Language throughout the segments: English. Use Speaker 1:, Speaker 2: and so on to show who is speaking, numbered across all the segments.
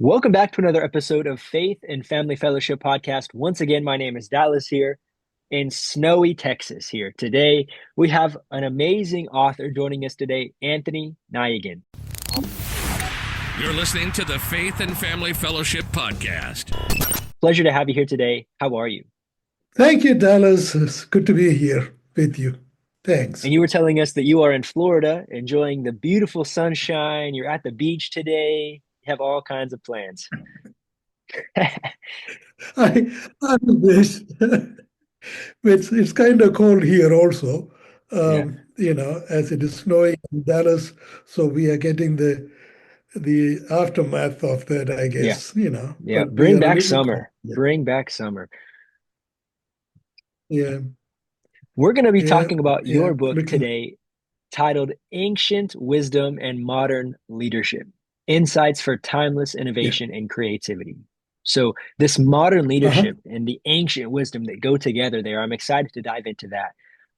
Speaker 1: Welcome back to another episode of Faith and Family Fellowship Podcast. Once again, my name is Dallas here in snowy Texas here. Today, we have an amazing author joining us today, Anthony Nayagan.
Speaker 2: You're listening to the Faith and Family Fellowship Podcast.
Speaker 1: Pleasure to have you here today. How are you?
Speaker 3: Thank you, Dallas. It's good to be here with you. Thanks.
Speaker 1: And you were telling us that you are in Florida, enjoying the beautiful sunshine. You're at the beach today. You have all kinds of plans.
Speaker 3: I wish it's kind of cold here also,
Speaker 1: Yeah,
Speaker 3: as it is snowing in Dallas. So we are getting the aftermath of that, I
Speaker 1: yeah,
Speaker 3: guess,
Speaker 1: yeah.
Speaker 3: but we
Speaker 1: Bring
Speaker 3: are a
Speaker 1: back
Speaker 3: little cold.
Speaker 1: summer. Bring back summer.
Speaker 3: Yeah,
Speaker 1: We're going to be
Speaker 3: yeah,
Speaker 1: talking about
Speaker 3: yeah.
Speaker 1: your book
Speaker 3: Looking,
Speaker 1: today titled Ancient Wisdom and Modern Leadership: Insights for Timeless
Speaker 3: yeah.
Speaker 1: Innovation and Creativity. So, this modern
Speaker 3: Uh-huh.
Speaker 1: leadership and the ancient wisdom that go together there, I'm excited to dive into that.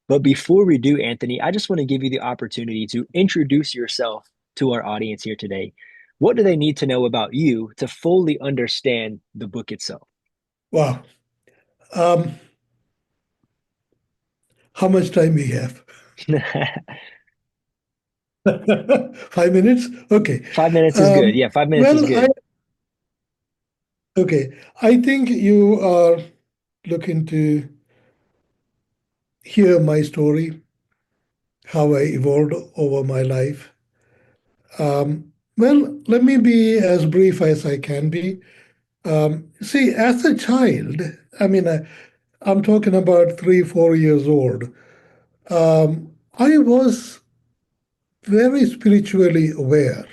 Speaker 1: But before we do, Anthony, I just want to give you the opportunity to introduce yourself to our audience here today. What do they need to know about you to fully understand the book itself?
Speaker 3: Wow. Um, how much time we have? 5 minutes? Okay.
Speaker 1: 5 minutes is good.
Speaker 3: Um,
Speaker 1: Yeah, 5 minutes is
Speaker 3: well,
Speaker 1: good.
Speaker 3: okay. I think you are looking to hear my story, how I evolved over my life. Well, let me be as brief as I can be. See, as a child, I'm talking about 3, 4 years old. I was very spiritually aware.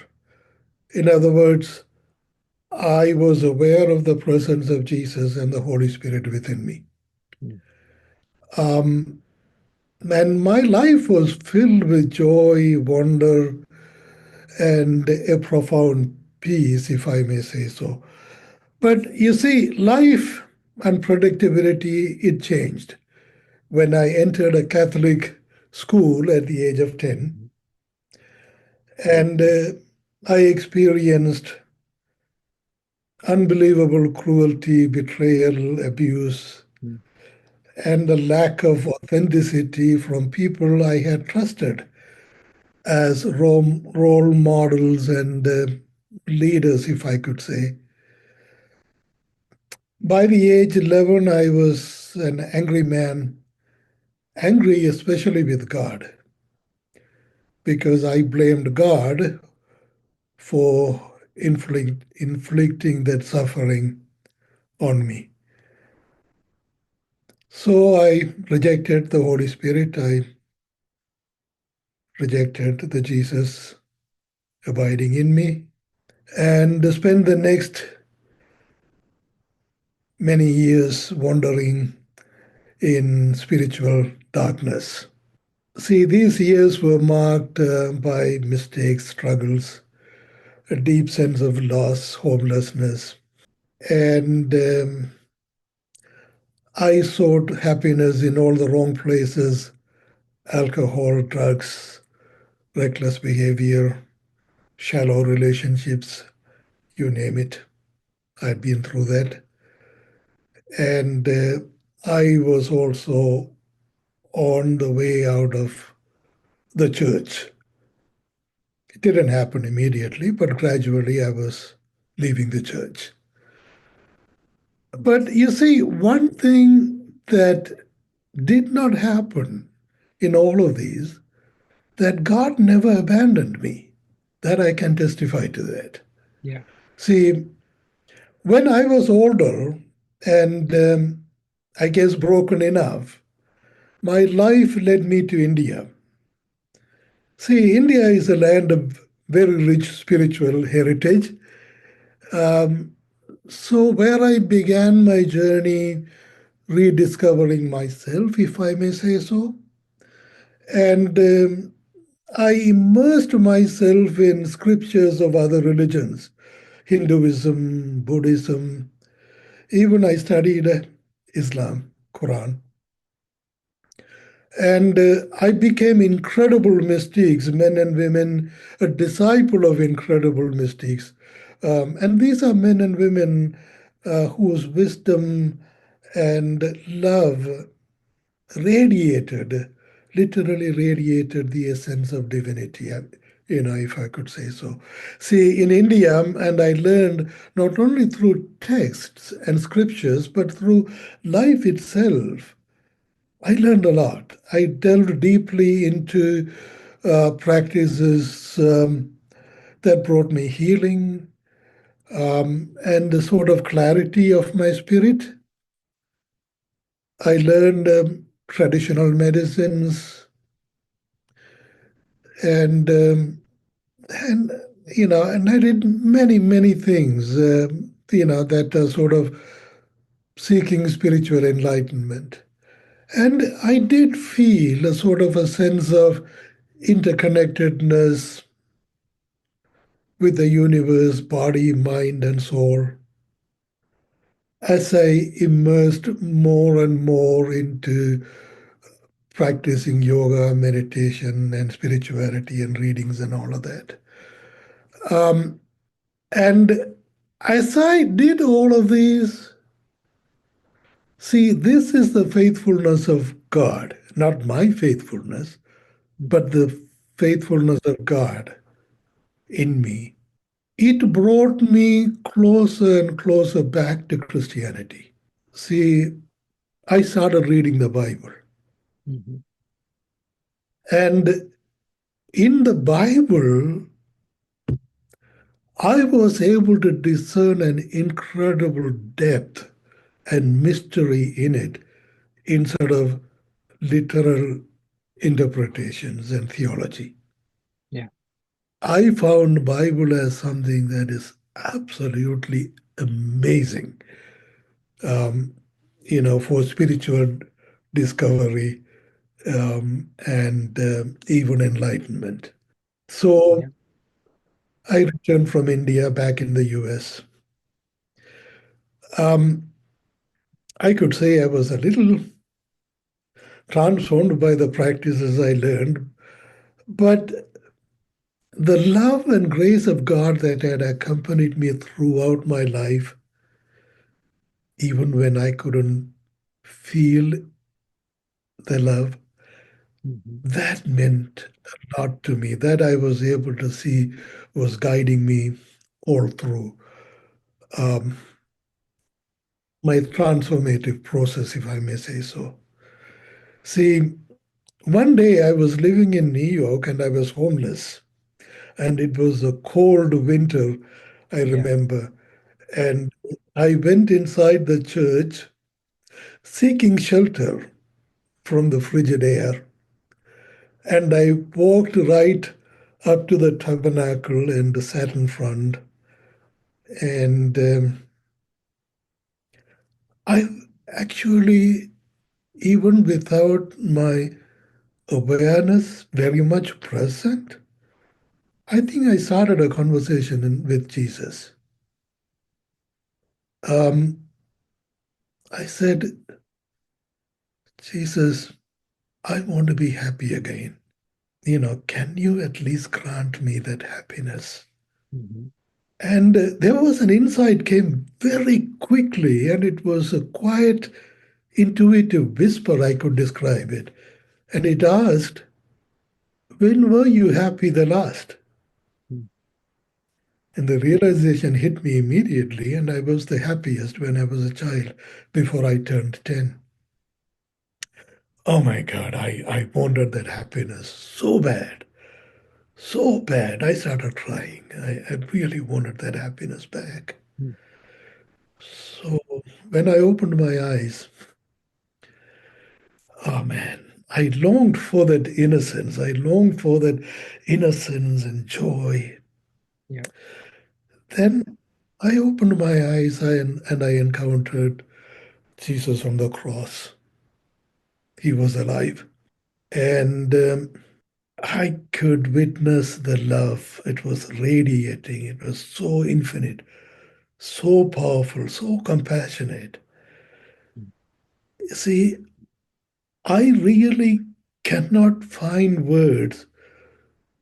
Speaker 3: In other words, I was aware of the presence of Jesus and the Holy Spirit within me. Um, and my life was filled with joy, wonder, and a profound peace, if I may say so. But you see, life and predictability, it changed. When I entered a Catholic school at the age of 10, and I experienced unbelievable cruelty, betrayal, abuse, and the lack of authenticity from people I had trusted as role models and leaders, if I could say. By the age 11, I was an angry man, angry especially with God, because I blamed God for inflicting that suffering on me. So I rejected the Holy Spirit. I rejected the Jesus abiding in me and spent the next many years wandering in spiritual darkness. See, these years were marked by mistakes, struggles, a deep sense of loss, homelessness. And I sought happiness in all the wrong places: alcohol, drugs, reckless behavior, shallow relationships, you name it. I'd been through that. And I was also on the way out of the church. It didn't happen immediately, but gradually I was leaving the church. But you see, one thing that did not happen in all of these, that God never abandoned me. That I can testify to that.
Speaker 1: Yeah.
Speaker 3: See, when I was older and I guess broken enough, my life led me to India. See, India is a land of very rich spiritual heritage. Um, so, where I began my journey rediscovering myself, if I may say so, and I immersed myself in scriptures of other religions, Hinduism, Buddhism, even I studied Islam, Quran. And I became incredible mystics, men and women, a disciple of incredible mystics. And these are men and women whose wisdom and love radiated, literally radiated the essence of divinity, if I could say so. See, in India, and I learned not only through texts and scriptures, but through life itself, I learned a lot. I delved deeply into practices that brought me healing and the sort of clarity of my spirit. I learned traditional medicines and and and I did many things that are sort of seeking spiritual enlightenment. And I did feel a sort of a sense of interconnectedness with the universe, body, mind, and soul as I immersed more and more into practicing yoga, meditation, and spirituality, and readings, and all of that. And as I did all of these, see, this is the faithfulness of God, not my faithfulness, but the faithfulness of God in me. It brought me closer and closer back to Christianity. See, I started reading the Bible.
Speaker 1: Mhm.
Speaker 3: And in the Bible, I was able to discern an incredible depth and mystery in it instead of literal interpretations and theology.
Speaker 1: Yeah.
Speaker 3: I found Bible as something that is absolutely amazing, um, for spiritual discovery and even enlightenment. So
Speaker 1: Yeah.
Speaker 3: I returned from India back in the US. Um, I could say I was a little transformed by the practices I learned, but the love and grace of God that had accompanied me throughout my life, even when I couldn't feel the love,
Speaker 1: Mhm.
Speaker 3: that meant a lot to me. That I was able to see was guiding me all through um, my transformative process, if I may say so. See, one day I was living in New York and I was homeless, and it was a cold winter, I
Speaker 1: Yeah.
Speaker 3: remember. And I went inside the church seeking shelter from the frigid air. And I walked right up to the tabernacle and sat in front. And I actually, even without my awareness very much present, I think I started a conversation with Jesus. Um, I said, Jesus, I want to be happy again. Can you at least grant me that happiness?
Speaker 1: Mhm.
Speaker 3: And there was an insight came very quickly, and it was a quiet, intuitive whisper, I could describe it. And it asked, when were you happy the last?
Speaker 1: Mm.
Speaker 3: And the realization hit me immediately, and I was the happiest when I was a child before I turned 10. Oh my God, I wanted that happiness so bad, so bad. I started crying. I really wanted that happiness back.
Speaker 1: Mm.
Speaker 3: So when I opened my eyes, oh man, I longed for that innocence. I longed for that innocence and joy.
Speaker 1: Yeah.
Speaker 3: Then I opened my eyes and I encountered Jesus on the cross. He was alive. And I could witness the love. It was radiating. It was so infinite, so powerful, so compassionate.
Speaker 1: Mm.
Speaker 3: See, I really cannot find words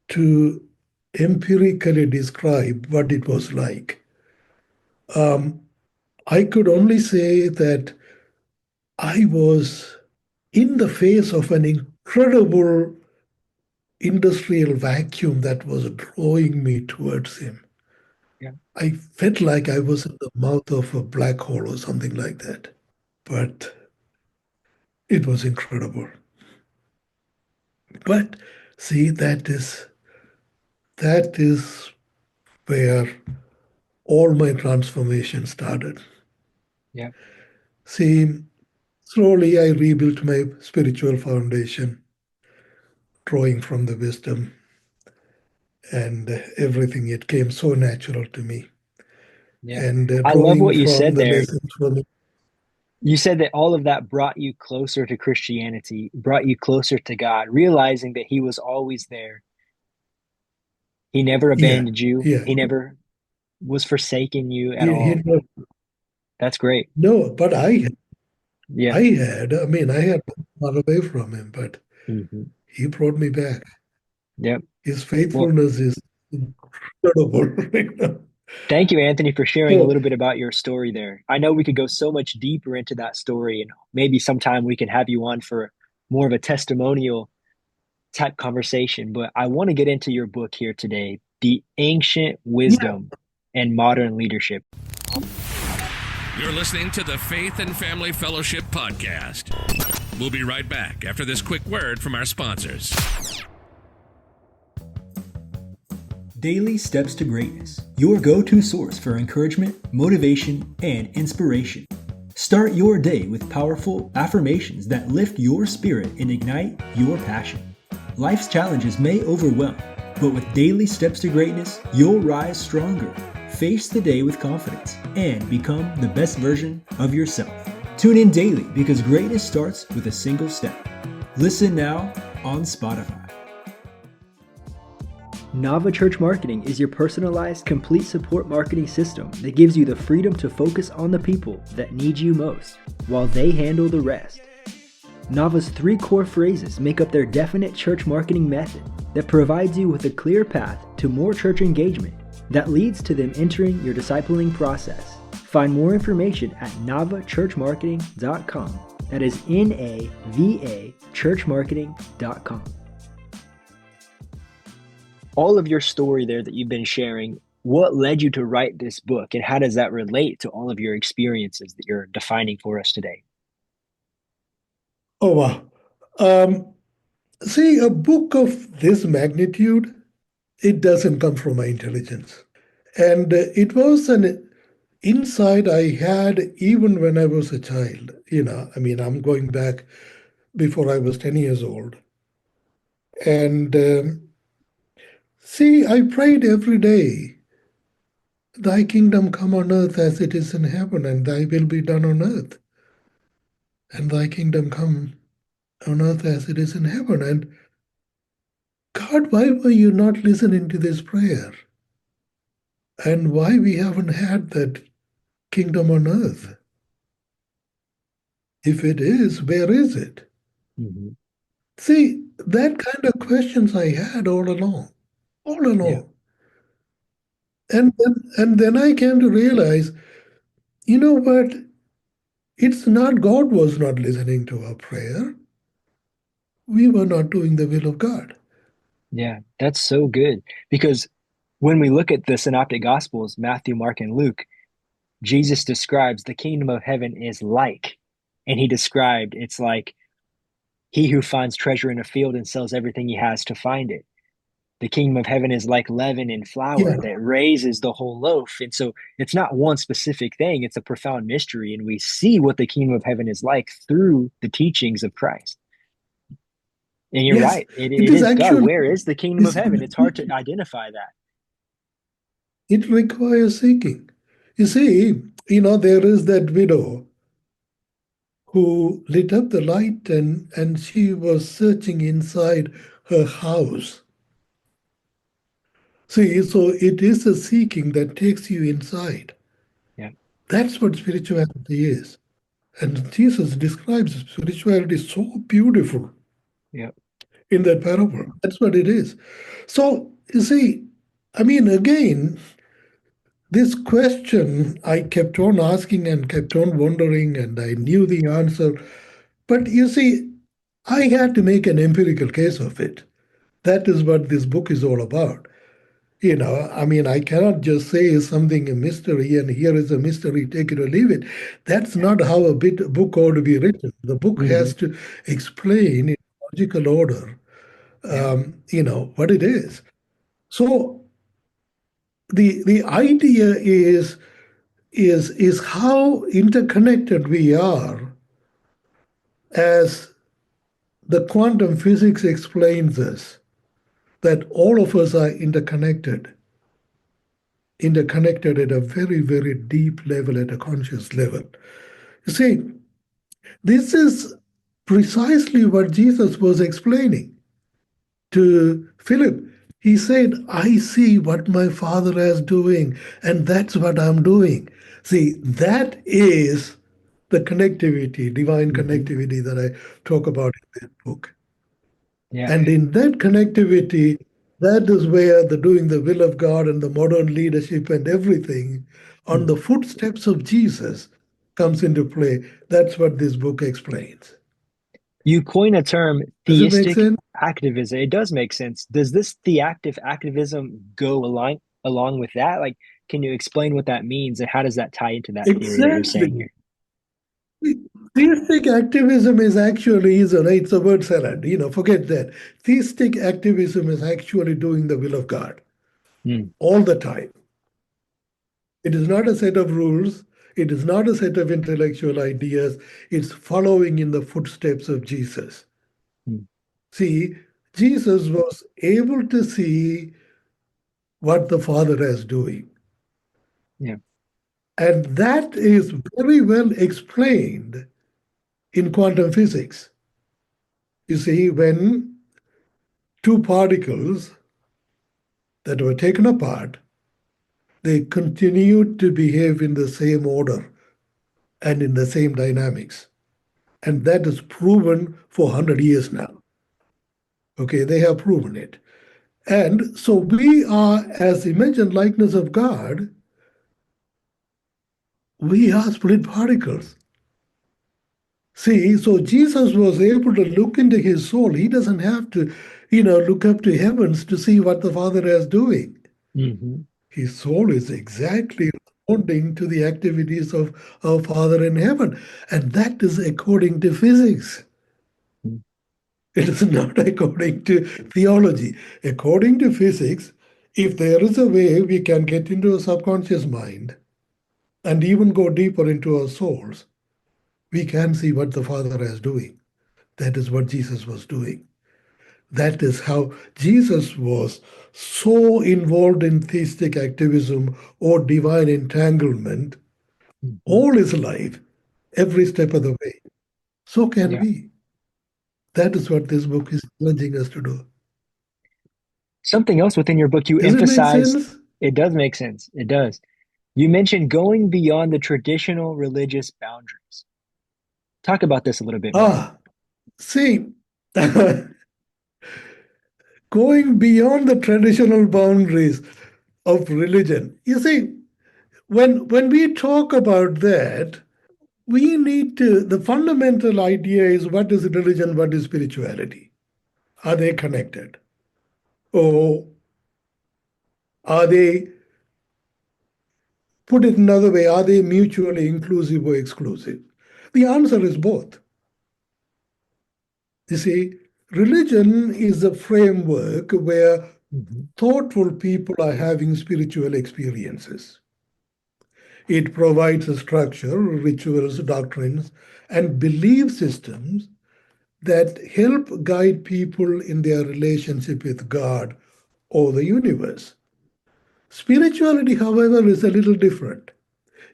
Speaker 3: to empirically describe what it was like. Um, I could only say that I was in the face of an incredible industrial vacuum that was drawing me towards him.
Speaker 1: Yeah.
Speaker 3: I felt like I was in the mouth of a black hole or something like that. But it was incredible. But see, that is where all my transformation started.
Speaker 1: Yeah.
Speaker 3: See, slowly I rebuilt my spiritual foundation, drawing from the wisdom and everything. It came so natural to me.
Speaker 1: Yeah.
Speaker 3: And
Speaker 1: I love
Speaker 3: drawing
Speaker 1: what you
Speaker 3: from
Speaker 1: said
Speaker 3: the
Speaker 1: there.
Speaker 3: lessons from it.
Speaker 1: You said that all of that brought you closer to Christianity, brought you closer to God, realizing that He was always there. He never
Speaker 3: Yeah,
Speaker 1: abandoned you.
Speaker 3: yeah.
Speaker 1: He never was forsaking you at
Speaker 3: He
Speaker 1: all. That's great.
Speaker 3: no, but
Speaker 1: Yeah.
Speaker 3: I mean, I had run away from him, but
Speaker 1: Hmm.
Speaker 3: he brought me back.
Speaker 1: Yep.
Speaker 3: His
Speaker 1: Well,
Speaker 3: faithfulness is incredible.
Speaker 1: thank you, Anthony, for sharing a
Speaker 3: So,
Speaker 1: little bit about your story there. I know we could go so much deeper into that story, and maybe sometime we can have you on for more of a testimonial type conversation. But I want to get into your book here today, The Ancient
Speaker 3: yeah,
Speaker 1: Wisdom and Modern Leadership.
Speaker 2: You're listening to the Faith and Family Fellowship Podcast. We'll be right back after this quick word from our sponsors.
Speaker 4: Daily Steps to Greatness, your go-to source for encouragement, motivation, and inspiration. Start your day with powerful affirmations that lift your spirit and ignite your passion. Life's challenges may overwhelm, but with Daily Steps to Greatness, you'll rise stronger, face the day with confidence, and become the best version of yourself. Tune in daily because greatness starts with a single step. Listen now on Spotify.
Speaker 1: Nava Church Marketing is your personalized, complete support marketing system that gives you the freedom to focus on the people that need you most, while they handle the rest. Nava's 3 core phrases make up their definite church marketing method that provides you with a clear path to more church engagement that leads to them entering your discipling process. Find more information at navachurchmarketing.com. That is NAVA churchmarketing.com. All of your story there that you've been sharing, what led you to write this book, and how does that relate to all of your experiences that you're defining for us today?
Speaker 3: oh wow. Um, See, a book of this magnitude, it doesn't come from my intelligence. And it was an insight I had even when I was a child. I mean, I'm going back before I was 10 years old. And see, I prayed every day, Thy kingdom come on earth as it is in heaven, and Thy will be done on earth. And Thy kingdom come on earth as it is in heaven. And God, why were you not listening to this prayer? And why we haven't had that kingdom on earth? If it is, where is it?
Speaker 1: Hmm.
Speaker 3: See, that kind of questions I had all along, all
Speaker 1: Yeah.
Speaker 3: along. And then I came to realize, you know what? It's not God was not listening to our prayer. We were not doing the will of God.
Speaker 1: Yeah, that's so good because when we look at the synoptic gospels, Matthew, Mark, and Luke, Jesus describes the kingdom of heaven is like, and he described it's like he who finds treasure in a field and sells everything he has to find it. The kingdom of heaven is like leaven and flour
Speaker 3: Yeah.
Speaker 1: that raises the whole loaf. And so it's not one specific thing, it's a profound mystery. And we see what the kingdom of heaven is like through the teachings of Christ. And you're
Speaker 3: Yes,
Speaker 1: right. It,
Speaker 3: it
Speaker 1: it
Speaker 3: is
Speaker 1: is God.
Speaker 3: actually,
Speaker 1: Where is the kingdom
Speaker 3: you
Speaker 1: of
Speaker 3: see,
Speaker 1: heaven? It's hard to identify that.
Speaker 3: it requires seeking. You see, there is that widow who lit up the light and she was searching inside her house. See, so it is a seeking that takes you inside.
Speaker 1: Yeah.
Speaker 3: That's what spirituality is. And Jesus describes spirituality so beautiful
Speaker 1: Yeah.
Speaker 3: in that parable. That's what it is. So, you see, I mean, again, this question I kept on asking and kept on wondering, and I knew the answer. But you see, I had to make an empirical case of it. That is what this book is all about. I mean, I cannot just say is something a mystery and here is a mystery, take it or leave it. That's not how book ought to be written. The book
Speaker 1: Hmm.
Speaker 3: has to explain in logical order,
Speaker 1: Yeah.
Speaker 3: what it is. So the idea is how interconnected we are as the quantum physics explains us, that all of us are interconnected at a very, very deep level, at a conscious level. You see, this is precisely what Jesus was explaining to Philip. He said, I see what my Father is doing, and that's what I'm doing. See, that is the connectivity, divine
Speaker 1: Hmm.
Speaker 3: connectivity that I talk about in that book.
Speaker 1: Yeah.
Speaker 3: And in that connectivity, that is where the doing the will of God and the modern leadership and everything on
Speaker 1: Mm.
Speaker 3: the footsteps of Jesus comes into play. That's what this book explains.
Speaker 1: You coin a term,
Speaker 3: Does it make
Speaker 1: theistic
Speaker 3: sense?
Speaker 1: activism. It does make sense. Does this theactive activism go along with that? Like, can you explain what that means and how does that tie into that theory that you're saying
Speaker 3: Exactly.
Speaker 1: here?
Speaker 3: Theistic activism is actually it's a word salad. Forget that. Theistic activism is actually doing the will of God
Speaker 1: Mm.
Speaker 3: all the time. It is not a set of rules. It is not a set of intellectual ideas. It's following in the footsteps of Jesus.
Speaker 1: Mm.
Speaker 3: See, Jesus was able to see what the Father is doing.
Speaker 1: Yeah.
Speaker 3: And that is very well explained in quantum physics. You see, when two particles that were taken apart, they continued to behave in the same order and in the same dynamics. And that is proven for 100 years now. Okay, they have proven it. And so we are, as image and likeness of God, we are split particles. See, so Jesus was able to look into his soul. He doesn't have to, look up to heavens to see what the Father is doing.
Speaker 1: Hmm.
Speaker 3: His soul is exactly responding to the activities of our Father in heaven. And that is according to physics. It is not according to theology. According to physics, if there is a way we can get into a subconscious mind and even go deeper into our souls, we can see what the Father is doing. That is what Jesus was doing. That is how Jesus was so involved in theistic activism or divine entanglement
Speaker 1: Hmm.
Speaker 3: all his life, every step of the way. So can
Speaker 1: Yeah.
Speaker 3: we. That is what this book is challenging us to do.
Speaker 1: Something else within your book, you
Speaker 3: Does it make
Speaker 1: emphasize,
Speaker 3: sense?
Speaker 1: it does make sense. It does. You mentioned going beyond the traditional religious boundaries. Talk about this a little bit more.
Speaker 3: Ah, see, going beyond the traditional boundaries of religion. You see, when we talk about that, we need to, the fundamental idea is what is religion, what is spirituality? Are they connected? Or are they, put it another way, are they mutually inclusive or exclusive? The answer is both. You see, religion is a framework where
Speaker 1: Hmm.
Speaker 3: thoughtful people are having spiritual experiences. It provides a structure, rituals, doctrines, and belief systems that help guide people in their relationship with God or the universe. Spirituality, however, is a little different.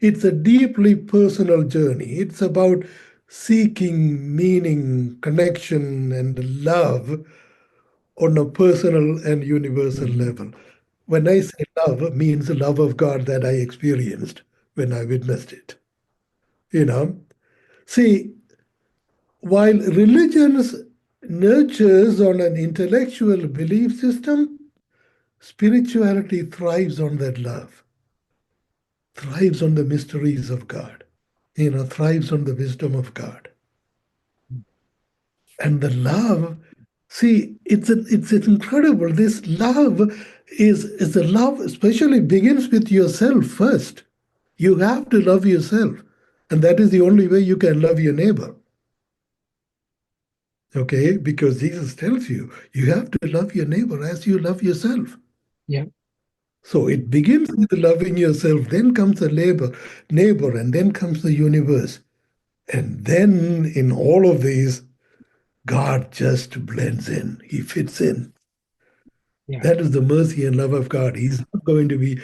Speaker 3: It's a deeply personal journey. It's about seeking meaning, connection, and love on a personal and universal
Speaker 1: Hmm.
Speaker 3: level. When I say love, it means the love of God that I experienced when I witnessed it. You know, see, while religions nurtures on an intellectual belief system, spirituality thrives on that love. thrives on the mysteries of God, thrives on the wisdom of God. And the love, see, it's incredible. This love is the love, especially begins with yourself first. You have to love yourself. And that is the only way you can love your neighbor. Okay? Because Jesus tells you, you have to love your neighbor as you love yourself.
Speaker 1: Yeah.
Speaker 3: So it begins with loving yourself, then comes the neighbor, and then comes the universe. And then in all of these, God just blends in. He fits in.
Speaker 1: Yeah.
Speaker 3: That is the mercy and love of God. He's not going to be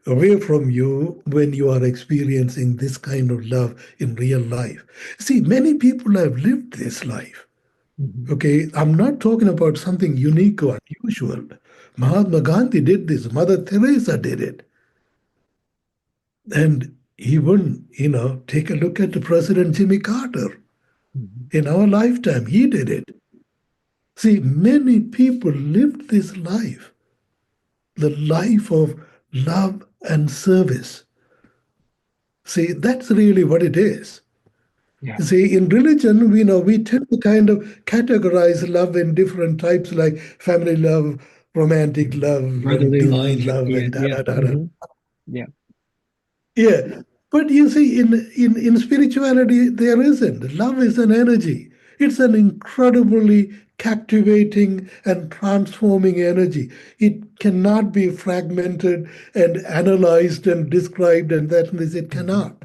Speaker 3: away from you when you are experiencing this kind of love in real life. See, many people have lived this life.
Speaker 1: Mhm.
Speaker 3: Okay, I'm not talking about something unique or unusual. Mahatma Gandhi did this, Mother Teresa did it. And even, take a look at the President Jimmy Carter.
Speaker 1: Mhm.
Speaker 3: In our lifetime, he did it. See, many people lived this life, the life of love and service. See, that's really what it is.
Speaker 1: Yeah.
Speaker 3: You see, in religion, we tend to kind of categorize love in different types, like family love, romantic love, and
Speaker 1: Brotherly love.
Speaker 3: divine love,
Speaker 1: Yeah.
Speaker 3: and da
Speaker 1: Yeah.
Speaker 3: da da da.
Speaker 1: Hmm. Yeah.
Speaker 3: Yeah, but you see, in spirituality, there isn't. Love is an energy. It's an incredibly captivating and transforming energy. It cannot be fragmented and analyzed and described, and that and this. It
Speaker 1: Hmm.
Speaker 3: cannot.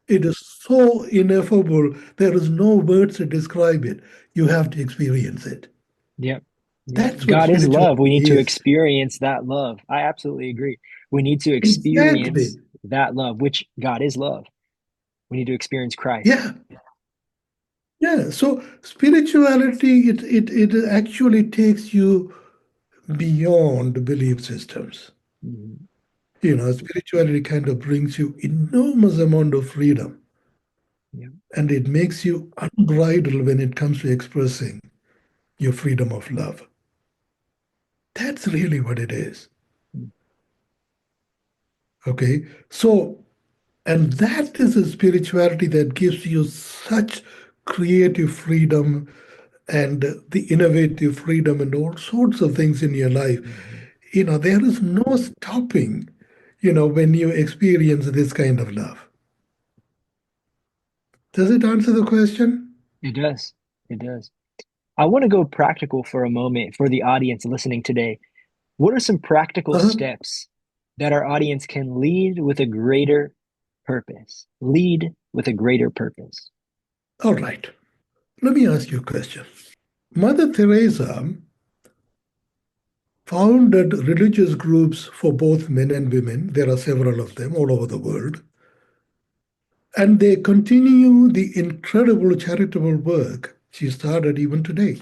Speaker 3: It is so ineffable. There is no words to describe it. You have to experience it.
Speaker 1: Yep. Yep.
Speaker 3: That's what
Speaker 1: God is love. We need
Speaker 3: spirituality
Speaker 1: to
Speaker 3: is.
Speaker 1: experience that love. I absolutely agree. We need to experience
Speaker 3: Exactly.
Speaker 1: that love, which God is love. We need to experience Christ.
Speaker 3: Yeah. Yeah, so spirituality, it actually takes you beyond belief systems.
Speaker 1: Mhm.
Speaker 3: Spirituality kind of brings you enormous amount of freedom,
Speaker 1: Yeah.
Speaker 3: and it makes you unbridled when it comes to expressing your freedom of love. That's really what it is.
Speaker 1: Mm.
Speaker 3: Okay, so and that is a spirituality that gives you such creative freedom and the innovative freedom and all sorts of things in your life.
Speaker 1: Mhm.
Speaker 3: There is no stopping, when you experience this kind of love. Does it answer the question?
Speaker 1: It does. It does. I want to go practical for a moment for the audience listening today. What are some practical
Speaker 3: Uh-huh.
Speaker 1: steps that our audience can lead with a greater purpose? Lead with a greater purpose.
Speaker 3: All right. Let me ask you a question. Mother Teresa founded religious groups for both men and women. There are several of them all over the world. And they continue the incredible charitable work she started even today.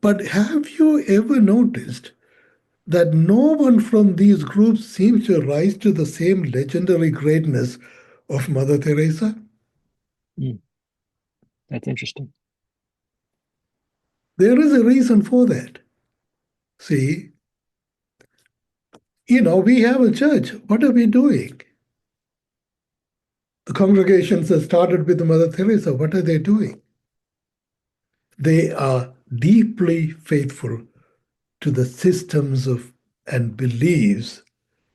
Speaker 3: But have you ever noticed that no one from these groups seems to rise to the same legendary greatness of Mother Teresa?
Speaker 1: Mm, that's interesting.
Speaker 3: There is a reason for that. See, we have a church. What are we doing? The congregations that started with Mother Teresa, what are they doing? They are deeply faithful to the systems of and beliefs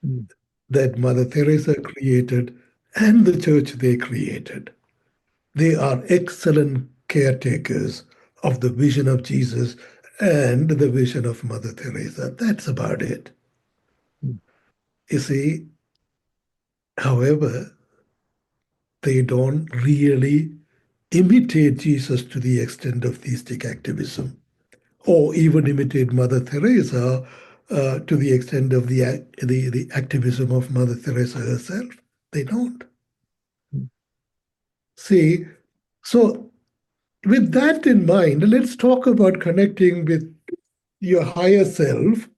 Speaker 1: Mm,
Speaker 3: that Mother Teresa created and the church they created. They are excellent caretakers of the vision of Jesus and the vision of Mother Teresa. That's about it.
Speaker 1: mm,
Speaker 3: You see, however, they don't really imitate Jesus to the extent of theistic activism, or even imitate Mother Teresa to the extent of the activism of Mother Teresa herself. They don't.
Speaker 1: mm,
Speaker 3: See, so with that in mind, let's talk about connecting with your higher self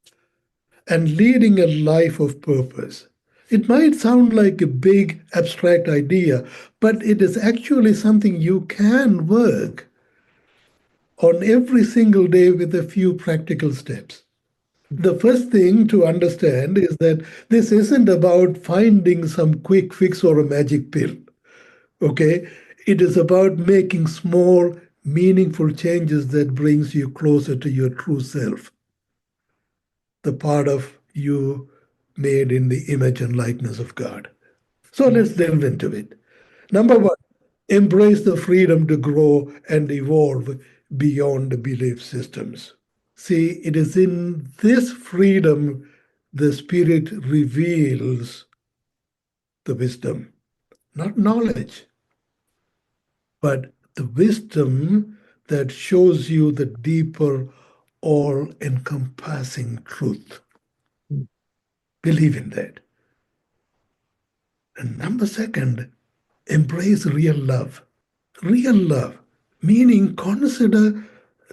Speaker 3: and leading a life of purpose. It might sound like a big abstract idea, but it is actually something you can work on every single day with a few practical steps. The first thing to understand is that this isn't about finding some quick fix or a magic pill. Okay? It is about making small, meaningful changes that brings you closer to your true self, the part of you made in the image and likeness of God. So
Speaker 1: Yeah.
Speaker 3: let's delve into it. Number one, embrace the freedom to grow and evolve beyond belief systems. See, it is in this freedom the Spirit reveals the wisdom, not knowledge, but the wisdom that shows you the deeper, all encompassing truth.
Speaker 1: Mm.
Speaker 3: Believe in that. And number second, embrace real love. Real love, meaning consider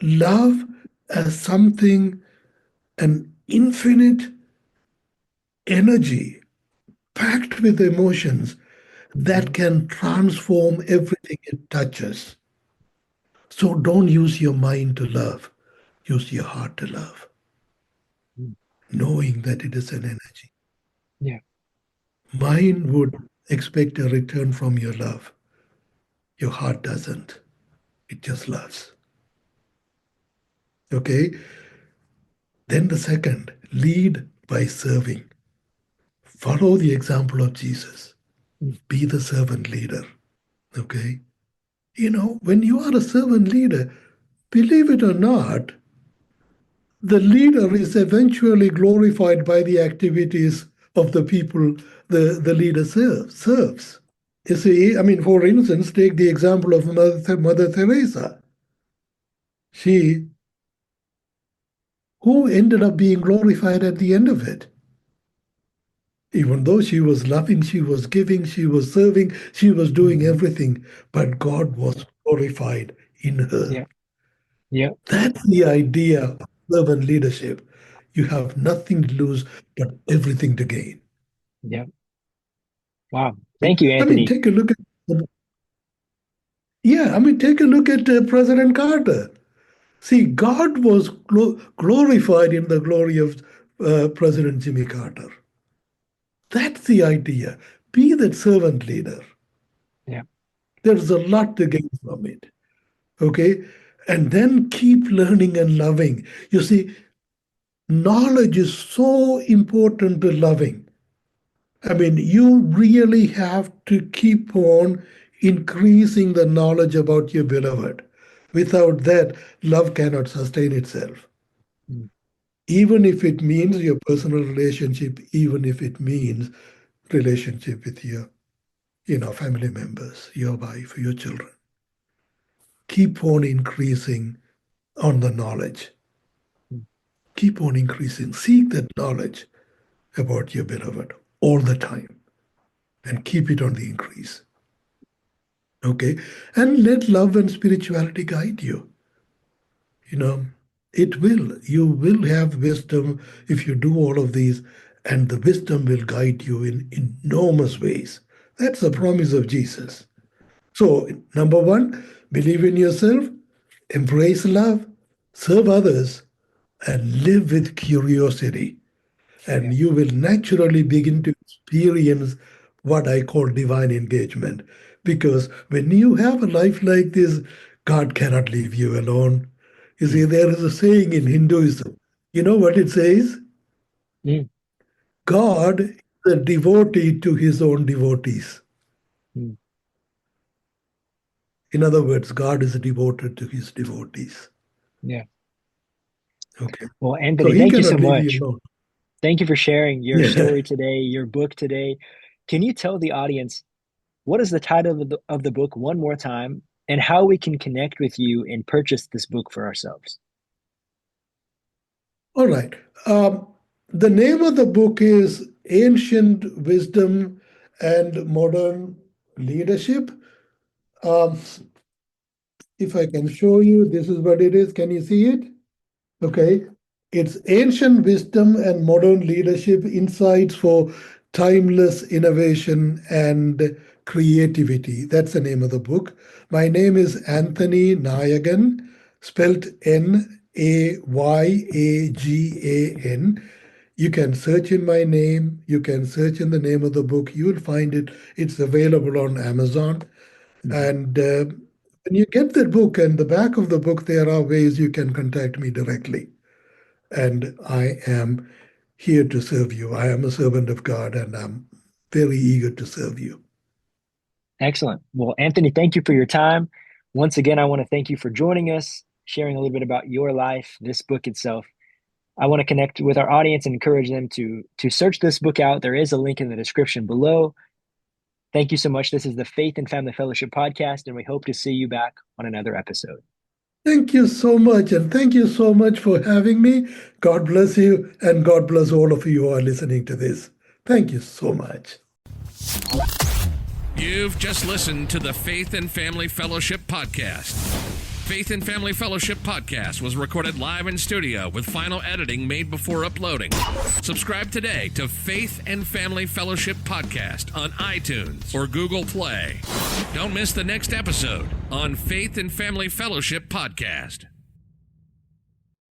Speaker 3: love as something, an infinite energy packed with emotions that
Speaker 1: Mhm.
Speaker 3: can transform everything it touches. So don't use your mind to love, use your heart to love,
Speaker 1: Mm.
Speaker 3: knowing that it is an energy.
Speaker 1: Yeah.
Speaker 3: Mind would expect a return from your love. Your heart doesn't, it just loves. Okay? Then the second, lead by serving. Follow the example of Jesus.
Speaker 1: Mm.
Speaker 3: Be the servant leader. Okay? You know, when you are a servant leader, believe it or not, the leader is eventually glorified by the activities of the people the leader serves. You see, I mean, for instance, take the example of Mother Teresa. She, who ended up being glorified at the end of it. Even though she was loving, she was giving, she was serving, she was doing
Speaker 1: Mhm.
Speaker 3: everything, but God was glorified in her.
Speaker 1: Yeah. Yeah.
Speaker 3: That's the idea of servant leadership. You have nothing to lose, but everything to gain.
Speaker 1: Yeah. Wow. Thank you,
Speaker 3: I mean,
Speaker 1: Anthony.
Speaker 3: take a look at, yeah, I mean, take a look at President Carter. See, God was glorified in the glory of President Jimmy Carter. That's the idea. Be that servant leader.
Speaker 1: Yeah.
Speaker 3: There's a lot to gain from it. Okay? And then keep learning and loving. You see, knowledge is so important to loving. I mean, you really have to keep on increasing the knowledge about your beloved. Without that, love cannot sustain itself.
Speaker 1: Mm.
Speaker 3: Even if it means your personal relationship, even if it means relationship with your, family members, your wife, your children. Keep on increasing on the knowledge.
Speaker 1: Mm.
Speaker 3: Keep on increasing. Seek that knowledge about your beloved all the time
Speaker 1: Yeah.
Speaker 3: and keep it on the increase. Okay? And let love and spirituality guide you. You know, it will. You will have wisdom if you do all of these, and the wisdom will guide you in enormous ways. That's the
Speaker 1: Mm.
Speaker 3: promise of Jesus. So, number one, believe in yourself, embrace love, serve others, and live with curiosity. And
Speaker 1: Yeah.
Speaker 3: you will naturally begin to experience what I call divine engagement. Because when you have a life like this, God cannot leave you alone. You see,
Speaker 1: Mm.
Speaker 3: there is a saying in Hinduism. You know what it says?
Speaker 1: Mm.
Speaker 3: God is a devotee to his own devotees.
Speaker 1: Mm.
Speaker 3: In other words, God is devoted to his devotees.
Speaker 1: Yeah.
Speaker 3: Okay.
Speaker 1: Well,
Speaker 3: So
Speaker 1: Anthony,
Speaker 3: he
Speaker 1: thank you so
Speaker 3: cannot leave you
Speaker 1: much.
Speaker 3: alone.
Speaker 1: Thank you for sharing your
Speaker 3: Yeah.
Speaker 1: story today, your book today. Can you tell the audience what is the title of the book one more time and how we can connect with you and purchase this book for ourselves?
Speaker 3: All right. Um, the name of the book is Ancient Wisdom and Modern Leadership. Um, if I can show you, this is what it is. Can you see it? Okay. It's Ancient Wisdom and Modern Leadership Insights for Timeless Innovation and Creativity. That's the name of the book. My name is Anthony Nayagan, spelt Nayagan. Nayagan. You can search in my name. You can search in the name of the book. You will find it. It's available on Amazon. And when you get that book, and the back of the book, there are ways you can contact me directly. And I am here to serve you. I am a servant of God, and I'm very eager to serve you.
Speaker 1: Excellent. Well, Anthony, thank you for your time. Once again, I want to thank you for joining us, sharing a little bit about your life, this book itself. I want to connect with our audience and encourage them to search this book out. There is a link in the description below. Thank you so much. This is the Faith and Family Fellowship podcast, and we hope to see you back on another episode.
Speaker 3: Thank you so much, and thank you so much for having me. God bless you, and God bless all of you who are listening to this. Thank you so much.
Speaker 2: You've just listened to the Faith and Family Fellowship podcast. Faith and Family Fellowship podcast was recorded live in studio with final editing made before uploading. Subscribe today to Faith and Family Fellowship podcast on iTunes or Google Play. Don't miss the next episode on Faith and Family Fellowship podcast.